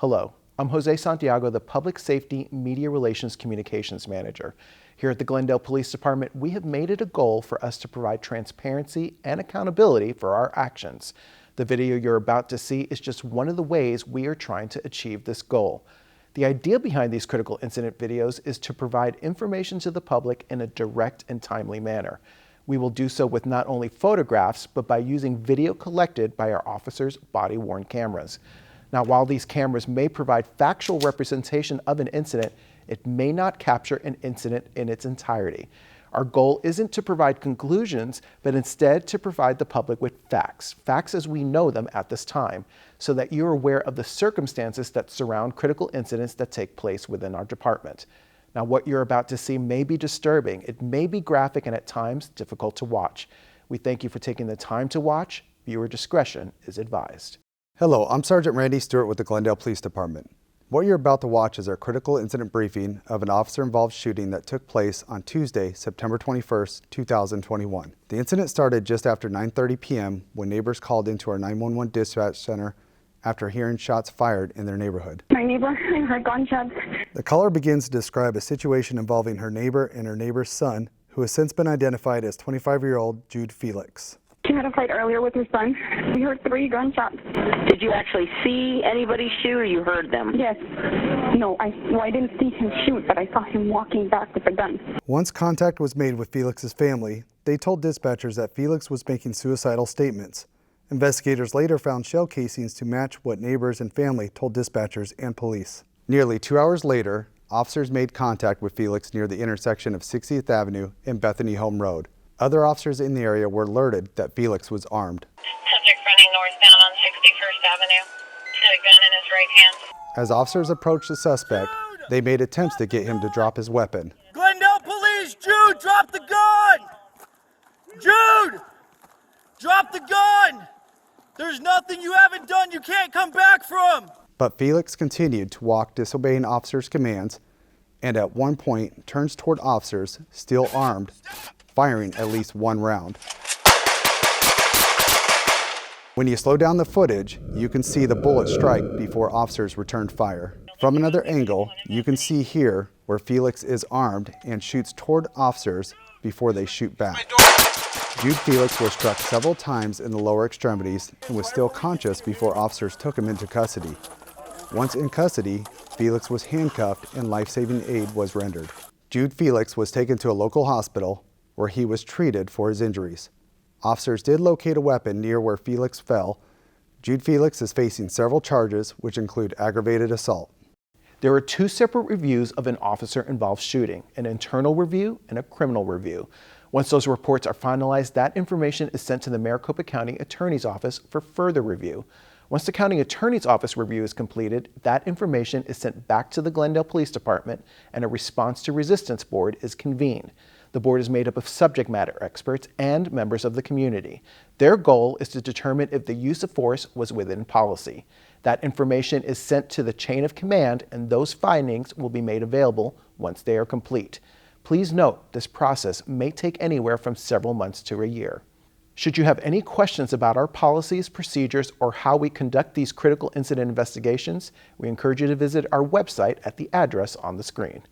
Hello, I'm Jose Santiago, the Public Safety Media Relations Communications Manager. Here at the Glendale Police Department, we have made it a goal for us to provide transparency and accountability for our actions. The video you're about to see is just one of the ways we are trying to achieve this goal. The idea behind these critical incident videos is to provide information to the public in a direct and timely manner. We will do so with not only photographs, but by using video collected by our officers' body-worn cameras. Now, while these cameras may provide factual representation of an incident, it may not capture an incident in its entirety. Our goal isn't to provide conclusions, but instead to provide the public with facts as we know them at this time, so that you're aware of the circumstances that surround critical incidents that take place within our department. Now, what you're about to see may be disturbing, it may be graphic, and at times difficult to watch. We thank you for taking the time to watch. Viewer discretion is advised. Hello, I'm Sergeant Randy Stewart with the Glendale Police Department. What you're about to watch is our critical incident briefing of an officer-involved shooting that took place on Tuesday, September 21st, 2021. The incident started just after 9:30 p.m. when neighbors called into our 911 dispatch center after hearing shots fired in their neighborhood. My neighbor heard gunshots. The caller begins to describe a situation involving her neighbor and her neighbor's son, who has since been identified as 25-year-old Jude Felix. She had a fight earlier with her son. We heard 3 gunshots. Did you actually see anybody shoot, or you heard them? Yes. No, I didn't see him shoot, but I saw him walking back with a gun. Once contact was made with Felix's family, they told dispatchers that Felix was making suicidal statements. Investigators later found shell casings to match what neighbors and family told dispatchers and police. Nearly 2 hours later, officers made contact with Felix near the intersection of 60th Avenue and Bethany Home Road. Other officers in the area were alerted that Felix was armed. Subject running northbound on 61st Avenue. Had a gun in his right hand. As officers approached the suspect, they made attempts to get him to drop his weapon. Glendale Police, Jude, drop the gun! Jude! Drop the gun! There's nothing you haven't done you can't come back from! But Felix continued to walk, disobeying officers' commands, and at one point turns toward officers, still armed, firing at least one round. When you slow down the footage, you can see the bullet strike before officers returned fire. From another angle, you can see here where Felix is armed and shoots toward officers before they shoot back. Jude Felix was struck several times in the lower extremities and was still conscious before officers took him into custody. Once in custody, Felix was handcuffed and life-saving aid was rendered. Jude Felix was taken to a local hospital where he was treated for his injuries. Officers did locate a weapon near where Felix fell. Jude Felix is facing several charges, which include aggravated assault. There are 2 separate reviews of an officer-involved shooting, an internal review and a criminal review. Once those reports are finalized, that information is sent to the Maricopa County Attorney's Office for further review. Once the County Attorney's Office review is completed, that information is sent back to the Glendale Police Department and a response to resistance board is convened. The board is made up of subject matter experts and members of the community. Their goal is to determine if the use of force was within policy. That information is sent to the chain of command, and those findings will be made available once they are complete. Please note, this process may take anywhere from several months to a year. Should you have any questions about our policies, procedures, or how we conduct these critical incident investigations, we encourage you to visit our website at the address on the screen.